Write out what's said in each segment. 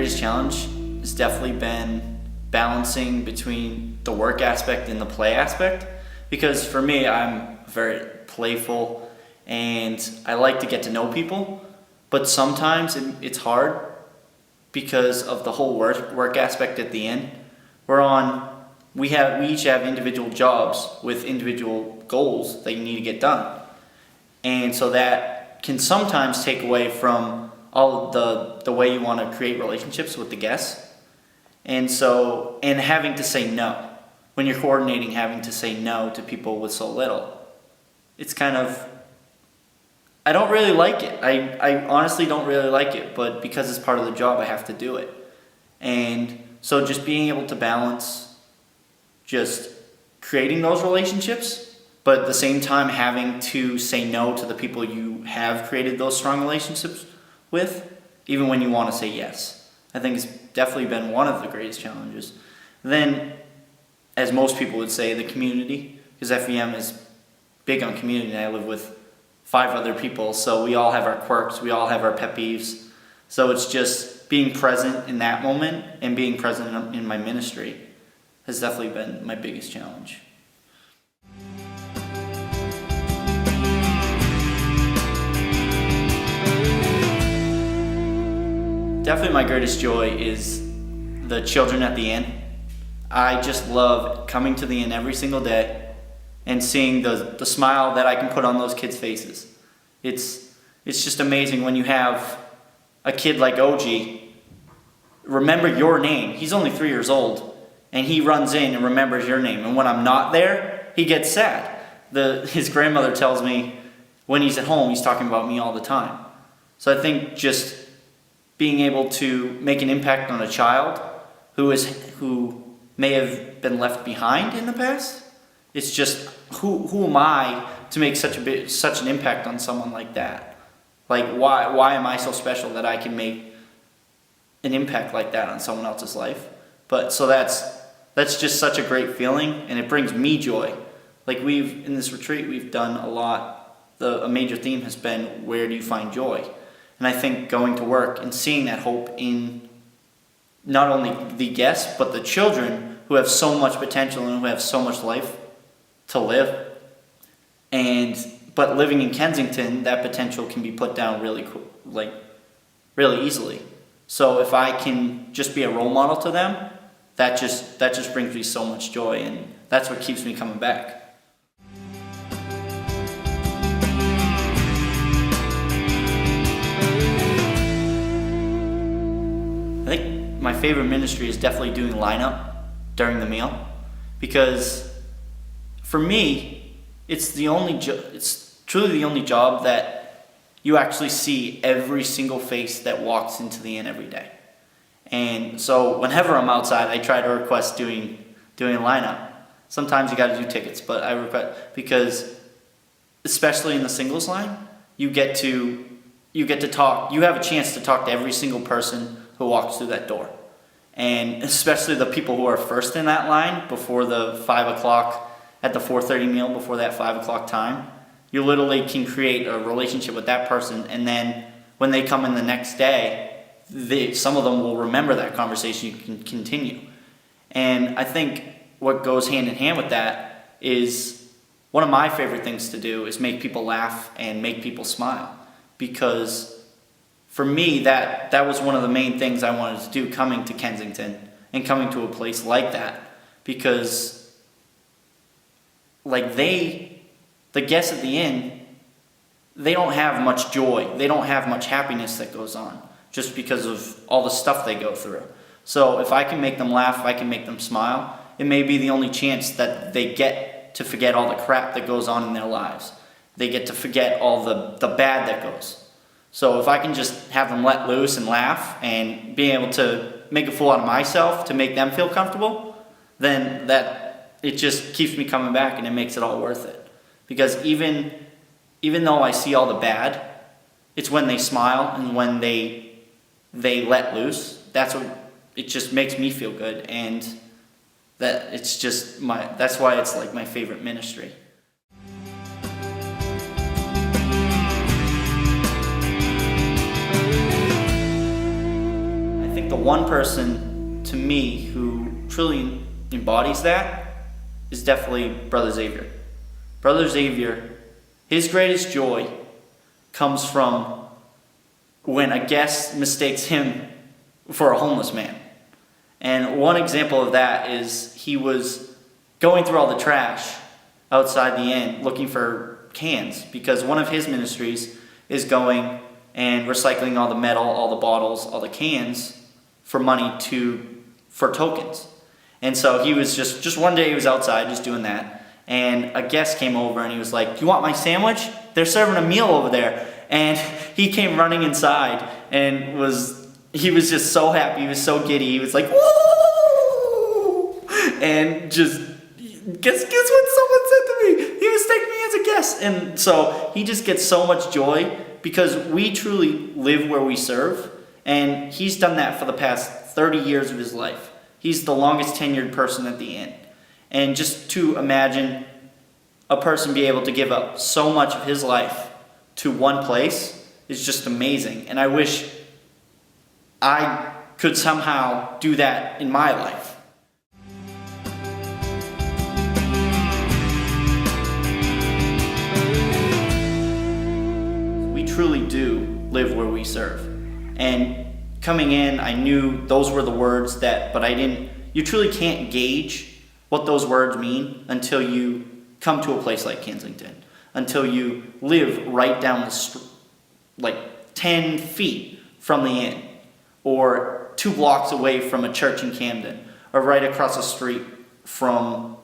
greatest challenge has definitely been balancing between the work aspect and the play aspect, because for me, I'm very playful and I like to get to know people, but sometimes it's hard because of the whole work aspect at the end. We each have individual jobs with individual goals that you need to get done. And so that can sometimes take away from all of the way you want to create relationships with the guests. And having to say no. When you're coordinating, having to say no to people with so little. It's kind of, I don't really like it. I honestly don't really like it, but because it's part of the job, I have to do it. And so just being able to balance just creating those relationships, but at the same time having to say no to the people you have created those strong relationships with, even when you want to say yes. I think it's definitely been one of the greatest challenges. Then, as most people would say, the community, because FEM is big on community. I live with 5 other people, so we all have our quirks, we all have our pet peeves. So it's just being present in that moment and being present in my ministry has definitely been my biggest challenge. Definitely my greatest joy is the children at the inn. I just love coming to the inn every single day and seeing the smile that I can put on those kids' faces. It's just amazing when you have a kid like OG remember your name. He's only 3 years old, and he runs in and remembers your name. And when I'm not there, he gets sad. His grandmother tells me when he's at home, he's talking about me all the time. So I think just being able to make an impact on a child who may have been left behind in the past, it's just who am I to make such an impact on someone like that? Like why am I so special that I can make an impact like that on someone else's life? But so that's just such a great feeling, and it brings me joy. Like in this retreat we've done a lot. A major theme has been, where do you find joy? And I think going to work and seeing that hope in not only the guests, but the children who have so much potential and who have so much life to live. But living in Kensington, that potential can be put down really easily. So if I can just be a role model to them, that just brings me so much joy, and that's what keeps me coming back. I think my favorite ministry is definitely doing lineup during the meal, because for me, it's truly the only job that you actually see every single face that walks into the inn every day. And so whenever I'm outside, I try to request doing a lineup. Sometimes you got to do tickets, but I request, because especially in the singles line, you get to talk. You have a chance to talk to every single person who walks through that door, and especially the people who are first in that line before the 5 o'clock at the 4:30 meal, before that 5 o'clock time. You literally can create a relationship with that person, and then when they come in the next day, some of them will remember that conversation. You can continue. And I think what goes hand in hand with that is, one of my favorite things to do is make people laugh and make people smile. Because for me, that was one of the main things I wanted to do coming to Kensington and coming to a place like that. Because the guests at the inn, they don't have much joy. They don't have much happiness that goes on, just because of all the stuff they go through. So if I can make them laugh, if I can make them smile, it may be the only chance that they get to forget all the crap that goes on in their lives. They get to forget all the bad that goes. So if I can just have them let loose and laugh and be able to make a fool out of myself to make them feel comfortable, then it just keeps me coming back, and it makes it all worth it. Because even though I see all the bad, it's when they smile and when they let loose, it just makes me feel good, and that's why it's like my favorite ministry. the one person to me who truly embodies that is definitely Brother Xavier. Brother Xavier, his greatest joy comes from when a guest mistakes him for a homeless man. And one example of that is he was going through all the trash outside the inn looking for cans, because one of his ministries is going and recycling all the metal, all the bottles, all the cans for money for tokens. And so he was just one day he was outside just doing that, and a guest came over and he was like, "Do you want my sandwich? They're serving a meal over there." And he came running inside and he was just so happy, he was so giddy, he was like, "Woo!" And just guess what someone said to me? He was taking me as a guest. And so he just gets so much joy because we truly live where we serve, and he's done that for the past 30 years of his life. He's the longest tenured person at the inn. And just to imagine a person be able to give up so much of his life to one place is just amazing. And I wish I could somehow do that in my life. We truly do live where we serve. And coming in, I knew those were the words you truly can't gauge what those words mean until you come to a place like Kensington, until you live right down the street, like 10 feet from the inn, or 2 blocks away from a church in Camden, or right across the street from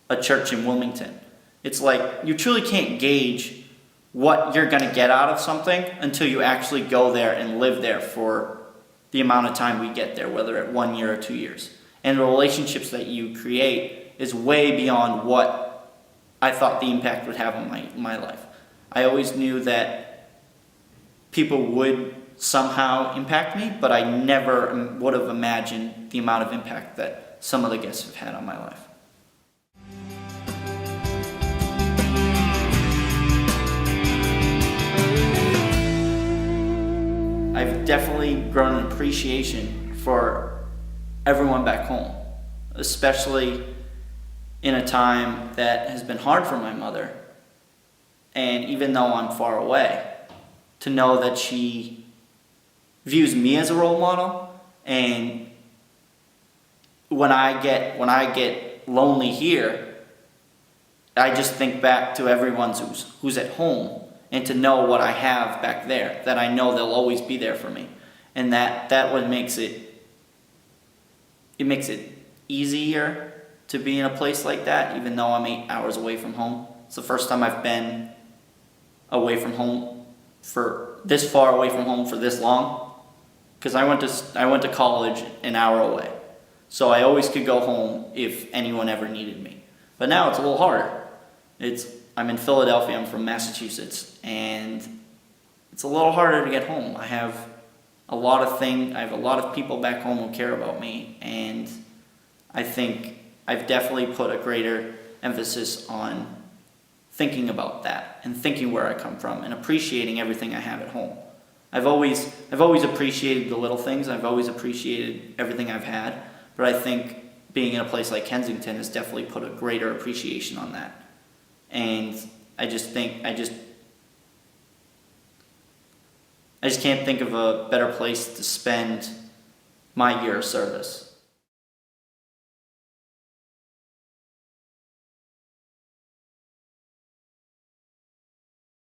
a church in Wilmington. It's like you truly can't gauge what you're going to get out of something until you actually go there and live there for the amount of time we get there, whether at 1 year or 2 years. And the relationships that you create is way beyond what I thought the impact would have on my life. I always knew that people would somehow impact me, but I never would have imagined the amount of impact that some of the guests have had on my life. I've definitely grown an appreciation for everyone back home, especially in a time that has been hard for my mother. And even though I'm far away, to know that she views me as a role model, and when I get lonely here, I just think back to everyone who's at home, and to know what I have back there, that I know they'll always be there for me. And that what makes it easier to be in a place like that, even though I'm 8 hours away from home. It's the first time I've been away from home for this far away from home for this long, because I went to college an hour away, so I always could go home if anyone ever needed me. But now it's a little harder. I'm in Philadelphia. I'm from Massachusetts, and it's a little harder to get home. I have a lot of people back home who care about me, and I think I've definitely put a greater emphasis on thinking about that and thinking where I come from and appreciating everything I have at home. I've always appreciated the little things. I've always appreciated everything I've had, but I think being in a place like Kensington has definitely put a greater appreciation on that. And I just can't think of a better place to spend my year of service.